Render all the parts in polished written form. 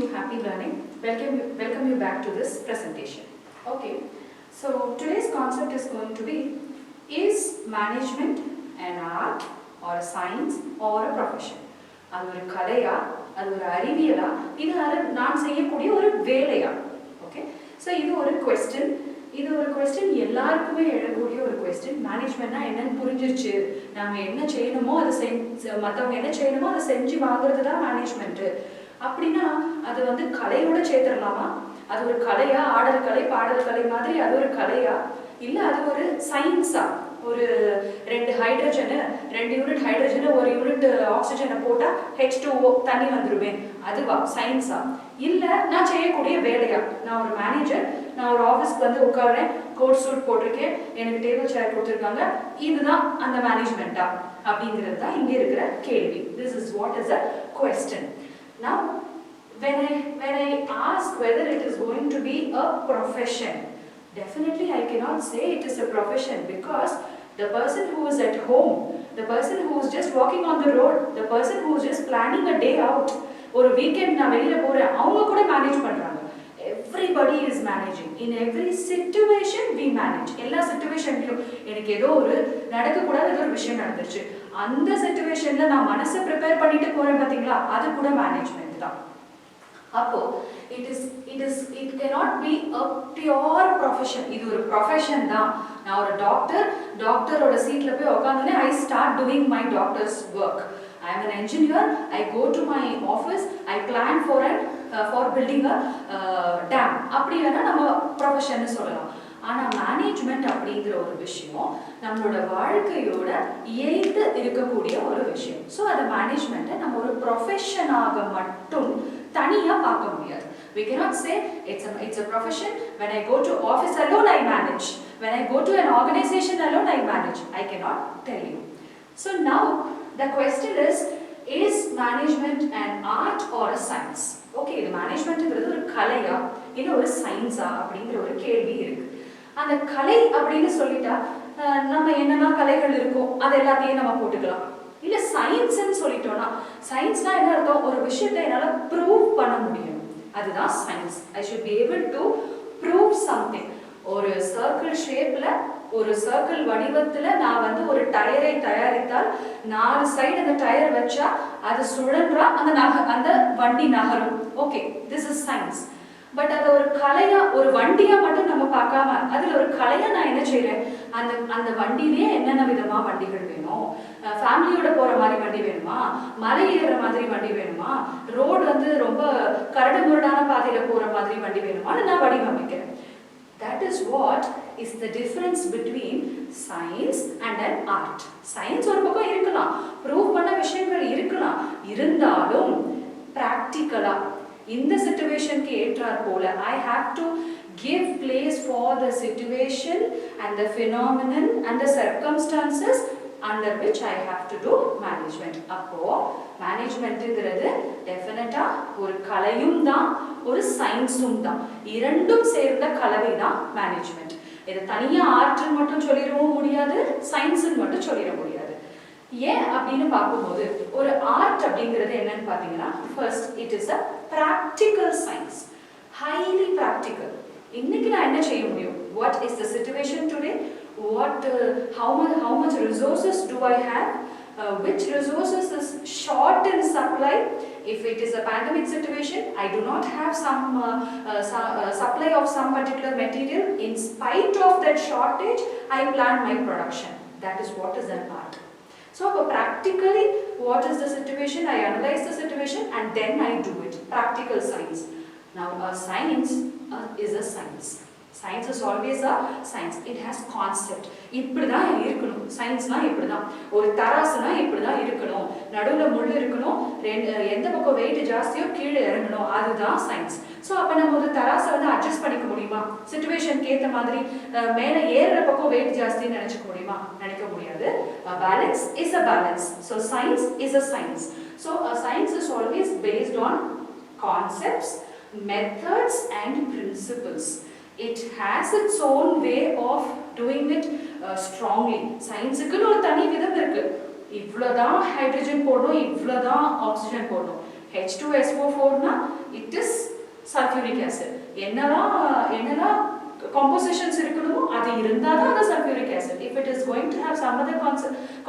you, happy learning. Welcome you back to this presentation. Okay, so today's concept is going to be, is management an art or a science or a profession? அது ஒரு கலையா, அது ஒரு அறிவியலா, இது நான் செய்யக்கூடிய ஒரு வேலையா? ஓகே, ஸோ இது ஒரு கொஸ்டின் எல்லாருக்குமே எழக்கூடிய ஒரு கொஸ்டின். மேனேஜ்மெண்ட்னா என்னன்னு புரிஞ்சிருச்சு, நாம என்ன செய்யணுமோ அதை மற்றவங்க என்ன செய்யணுமோ அதை செஞ்சு வாங்குறது தான் மேனேஜ்மெண்ட்டு அப்படின்னா அது வந்து கலையோட சேர்த்துடலாமா? அது ஒரு கலையா, ஆடல் கலை பாடல் கலை மாதிரி அது ஒரு கலையா, இல்லை அது ஒரு சயின்ஸா? ஒரு 2 யூனிட் ஹைட்ரஜனு 1 யூனிட் ஆக்சிஜனை போட்டால் H2O தண்ணி வந்துடுவேன், அதுவா சயின்ஸா? இல்லை நான் செய்யக்கூடிய வேலையா? நான் ஒரு மேனேஜர், நான் ஒரு ஆஃபீஸ்க்கு வந்து உட்காடுறேன், கோட் சூட் போட்டிருக்கேன், எனக்கு டேபிள் சேர் கொடுத்துருக்காங்க, இதுதான் அந்த மேனேஜ்மெண்ட்டா அப்படிங்கிறது தான் இங்கே இருக்கிற கேள்வி. This is what is a question. Now, when I ask whether it is going to be a profession, definitely I cannot say it is a profession, because the person who is at home, the person who is just walking on the road, the person who is just planning a day out, or a weekend na velila pora, avanga kuda manage பண்றாங்க. Everybody is managing. In every situation we manage. எல்லா சிச்சுவேஷன்லயும் எனக்கு ஏதோ ஒரு நடக்க கூடாத ஏதோ ஒரு விஷயம் நடந்துச்சு, அந்த சிச்சுவேஷன்ல நான் மனசை ப்ரிப்பேர் பண்ணிட்டு போறேன் பாத்தீங்களா, அது கூட மேனேஜ்மெண்ட் தான். அப்போ it cannot be a pure profession. இது ஒரு ப்ரொஃபஷன் தான். நான் ஒரு டாக்டரோட சீட்ல போய் உட்கார்ந்தனே, I start doing my doctor's work. I am an engineer, I go to my office, I plan for building a dam. அப்படி வேணா நம்ம ப்ரொஃபஷன் சொல்லலாம். ஆனால் மேனேஜ்மெண்ட் அப்படிங்கிற ஒரு விஷயம் நம்மளோட வாழ்க்கையோட இயைந்து இருக்கக்கூடிய ஒரு விஷயம். ஸோ அந்த மேனேஜ்மெண்ட்டை நம்ம ஒரு ப்ரொஃபஷனாக மட்டும் தனியாக பார்க்க முடியாது. We cannot say it's a profession. When I go to office alone I manage. When I go to an organization alone I manage. I cannot tell you. So now the question is management an art or a science? Okay, இது மேனேஜ்மெண்ட்ங்கிறது ஒரு கலையா இல்லை ஒரு சயின்ஸா அப்படிங்கிற ஒரு கேள்வி இருக்கு. அந்த கலை அப்படின்னு சொல்லிட்டா நம்ம என்னென்ன கலைகள் இருக்கோ அது எல்லாத்தையும் நம்ம போட்டுக்கலாம். இல்லை சயின்ஸ்ன்னு சொல்லிட்டோம்னா, சயின்ஸ்னா என்ன அர்த்தம்? ஒரு விஷயத்தை என்னால் ப்ரூவ் பண்ண முடியும், அதுதான் science. I should be able to prove something. ஒரு சர்க்கிள் ஷேப்ல, ஒரு சர்க்கிள் வடிவத்துல நான் வந்து ஒரு டயரை தயாரித்தால் 4 சைடு அந்த டயர் வச்சா அது சுழன்றா அந்த வண்டி நகரும். Okay, this is science. But அதை ஒரு கலையா, ஒரு வண்டியா மட்டும் நம்ம பார்க்காம அதுல ஒரு கலையா நான் என்ன செய்யறேன், அந்த வண்டியிலேயே என்னென்ன விதமா வண்டிகள் வேணும், ஃபேமிலியோட போற மாதிரி வண்டி வேணுமா, மலை ஏறுற மாதிரி வண்டி வேணுமா, ரோடு வந்து ரொம்ப கரடு முரடான பாதையில போற மாதிரி வண்டி வேணுமான்னு நான் வடிவமைக்கிறேன். That is what is the difference between science and an art. Science ஒரு பக்கம் இருக்கலாம், ப்ரூவ் பண்ண விஷயங்கள் இருக்கலாம், இருந்தாலும் பிராக்டிக்கலா இந்த சிச்சுவேஷனுக்கு ஏற்றார் போல I have to give place for the situation and the phenomenon and the circumstances under which I have to do management. அப்போ மேனேஜ்மெண்ட்ங்கிறது டெஃபினட்டா ஒரு கலையும் தான், ஒரு சயின்ஸும் தான். இரண்டும் சேர்ந்த கலவை தான் மேனேஜ்மெண்ட். இதை தனியாக ஆர்ட்னு மட்டும் சொல்லிடவும் முடியாது, சயின்ஸ்ன்னு மட்டும் சொல்லிட முடியாது. ஏன் அப்படின்னு பார்க்கும்போது ஒரு ஆர்ட் அப்படிங்கிறது என்னன்னு பார்த்தீங்கன்னா, first it is a practical science, highly practical. இன்னைக்கு நான் என்ன செய்ய முடியும், what is the situation today, how much resources do I have, which resources is short in supply. If it is a pandemic situation, I do not have some supply of some particular material. In spite of that shortage, I plan my production. That is what is an art. So practically, what is the situation? I analyze the situation and then I do it. Practical science. Now a science is a science. Science is always a science. It has concept. இப்படி தான் இருக்கணும், சயின்ஸ்னா இப்படி தான், ஒரு தராசுனா இப்படி தான் இருக்கணும், நடுவில் முள் இருக்கணும், எந்த பக்கம் வெயிட் ஜாஸ்தியோ கீழே இறங்கணும், அதுதான் சயின்ஸ். ஸோ அப்போ நம்ம ஒரு தராசை வந்து அட்ஜஸ்ட் பண்ணிக்க முடியுமா? சிச்சுவேஷனுக்கு ஏற்ற மாதிரி மேலே ஏறுற பக்கம் வெயிட் ஜாஸ்தின்னு நினச்சிக்க முடியுமா? நினைக்க முடியாது. Balance is a balance. So science is a science. So science is always based on concepts, methods and principles. It has its own way of doing it strongly. சயின்ஸுக்குன்னு ஒரு தனி விதம் இருக்கு. இவ்வளோதான் ஹைட்ரஜன் போடணும், இவ்வளோதான் ஆக்சிஜன் போடணும். H2SO4 na, it is sulfuric acid. என்னெல்லாம் compositions இருக்கணுமோ அது இருந்தால் தான் அது sulfuric acid. If it is going to have some other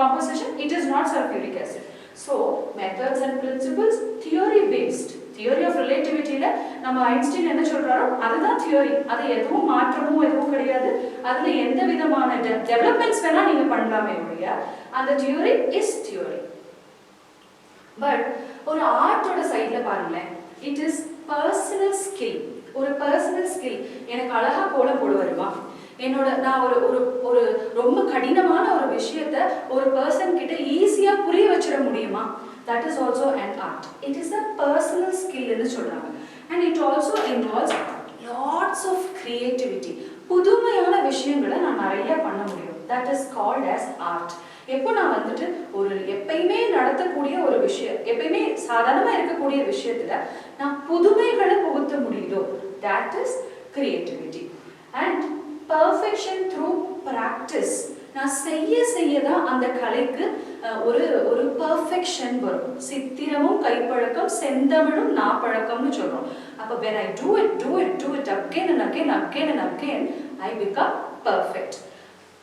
composition, it is not sulfuric acid. So methods and principles theory based. Theory of relativity ல நம்ம Einstein என்ன சொல்றாரோ அதுதான் தியரி. அது எதுவும் மாற்றமோ எதுவும் கிடையாது. அதுல எந்த விதமான டெவலப்மெண்ட்ஸ் வேணா நீங்க பண்ணலாமே ஒழிய அந்த தியரி இஸ் தியரி. பட் ஒரு ஆர்ட்டோட சைடுல பாருங்களேன், இட் இஸ் பர்சனல் ஸ்கில். ஒரு பர்சனல் ஸ்கில். எனக்கு அழகா கோலம் போட வருமா, நான் ஒரு ரொம்ப கடினமான ஒரு விஷயத்தை ஒரு பர்சன் கிட்ட ஈஸியா புரிய வச்சிட முடியுமா? That is also an art. It is a personal skill ன்னு சொல்றாங்க. And it also involves lots of creativity. புதுமையான விஷயங்களை நான் நிறைய பண்ண முடியும். That is called as art. எப்போ நான் வந்துட்டு ஒரு எப்பயுமே நடத்தக்கூடிய ஒரு விஷயம், எப்பயுமே சாதாரணமா இருக்கக்கூடிய விஷயத்துல நான் புதுமைகளை புகுத்த முடியுதோ, that is creativity. And perfection through practice. நான் செய்ய தான் அந்த கலைக்கு ஒரு பெர்ஃபெக்ஷன் வரும். சித்திரமும் கைப்பழக்கம் செந்தமிழும் நாப்பழக்கம்னு சொல்றோம். அப்போ when I do it again and again, I become perfect.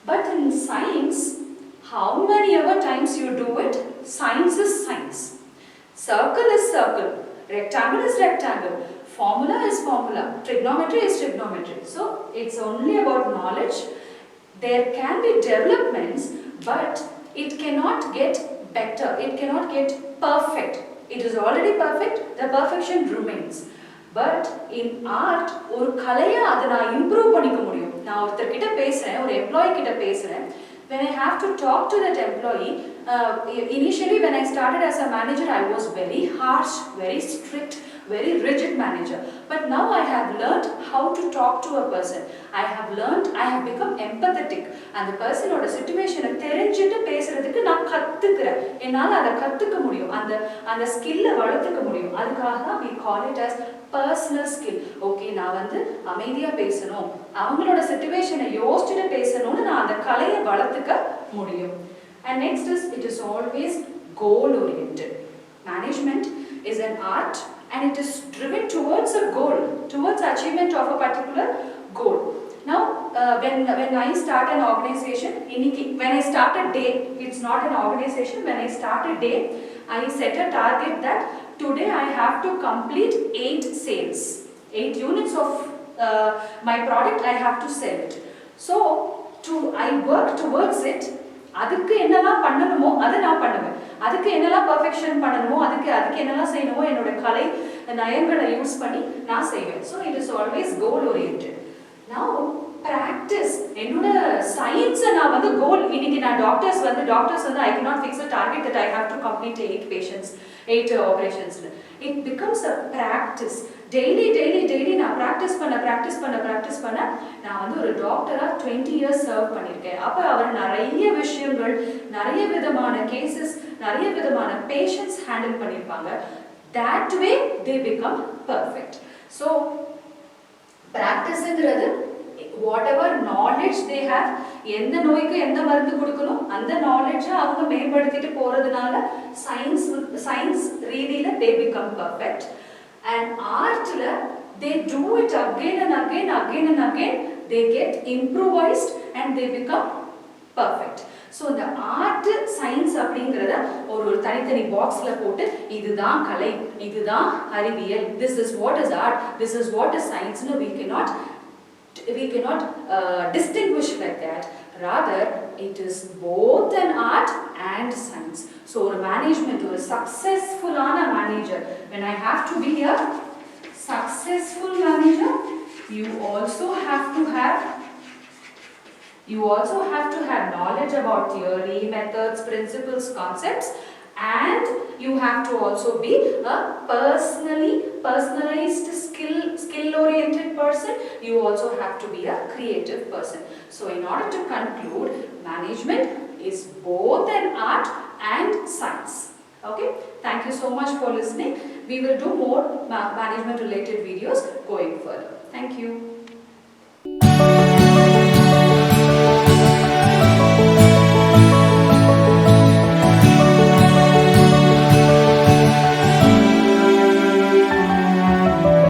But in science, how many ever times you do it, science is science. Circle is circle, rectangle is rectangle, formula is formula, trigonometry is trigonometry. So it's only about knowledge. There can be developments, but it cannot get better. It cannot get perfect. It is already perfect. The perfection remains. But in art, ஒரு கலையை அதை நான் improve பண்ணிக்க முடியும். நான் ஒருத்தர்கிட்ட பேசுறேன், ஒரு எம்ப்ளாயி கிட்ட பேசுறேன். When I have to talk to that employee, initially when I started as a manager, I was very harsh, very strict, very rigid manager. But now I have learned how to talk to a person. I have become empathetic. And the person or the situation தெரிஞ்சிட்டு பேசுறதுக்கு நான் கத்துக்கிறேன். என்னால அதை கத்துக்க முடியும். அந்த ஸ்கில்லை வளர்த்துக்க முடியும். அதுக்காக தான் we call it as personal skill. Okay, நான் வந்து அமைதியா பேசணும், அவங்களோட சிச்சுவேஷனை யோசிச்சுட்டு பேசணும்னு நான் அந்த கலையை வளர்த்துக்க முடியும். And next is, it is always goal oriented. Management is an art and it is driven towards a goal, towards achievement of a particular goal. Now when I start an organization, when I start a day, it's not an organization, when I start a day, I set a target that today I have to complete 8 sales, 8 units of my product I have to sell it. So I work towards it. அதுக்கு என்னெல்லாம் பண்ணணுமோ அதை நான் பண்ணுவேன். அதுக்கு என்னெல்லாம் perfection பண்ணணுமோ அதுக்கு என்னெல்லாம் செய்யணுமோ என்னோட கலை நயங்களை யூஸ் பண்ணி நான் செய்வேன். So it is always goal oriented. Now practice, என்னோட சயின்ஸை நான் வந்து கோல், இன்னைக்கு நான் டாக்டர்ஸ் வந்து ஐ cannot fix a target that I have to complete 8 patients, 8 operations. It becomes a practice. Daily நான் ப்ராக்டிஸ் பண்ண நான் வந்து ஒரு டாக்டரா 20 years சர்வ் பண்ணியிருக்கேன். அப்போ அவர் நிறைய விஷயங்கள், நிறைய விதமான கேசஸ், நிறைய விதமான பேஷண்ட்ஸ் ஹேண்டில் பண்ணியிருப்பாங்க. that way they become perfect. So ப்ராக்டிஸ்ங்கிறது whatever knowledge they have, எந்த நோய்க்கு எந்த மருந்து கொடுக்கணும் அந்த நாலேஜை அவங்க மேம்படுத்திட்டு போறதுனால சயின்ஸ் ரீதியில they become perfect. And artல they do it again and again, they get improvised and they become perfect. So the art science அப்படிங்கறத ஒரு தனித்தனி பாக்ஸ்ல போட்டு இதுதான் கலை, இதுதான் அறிவியல், this is what is art, this is what is science, no, we cannot distinguish like that. Rather it is both an art and science. So a management, or a successful manager, when I have to be a successful manager, you also have to have knowledge about theory, methods, principles, concepts, and you have to also be a personalized skill oriented person. You also have to be a creative person. So in order to conclude, management is both an art and science. Okay, thank you so much for listening. We will do more management related videos going further. Thank you.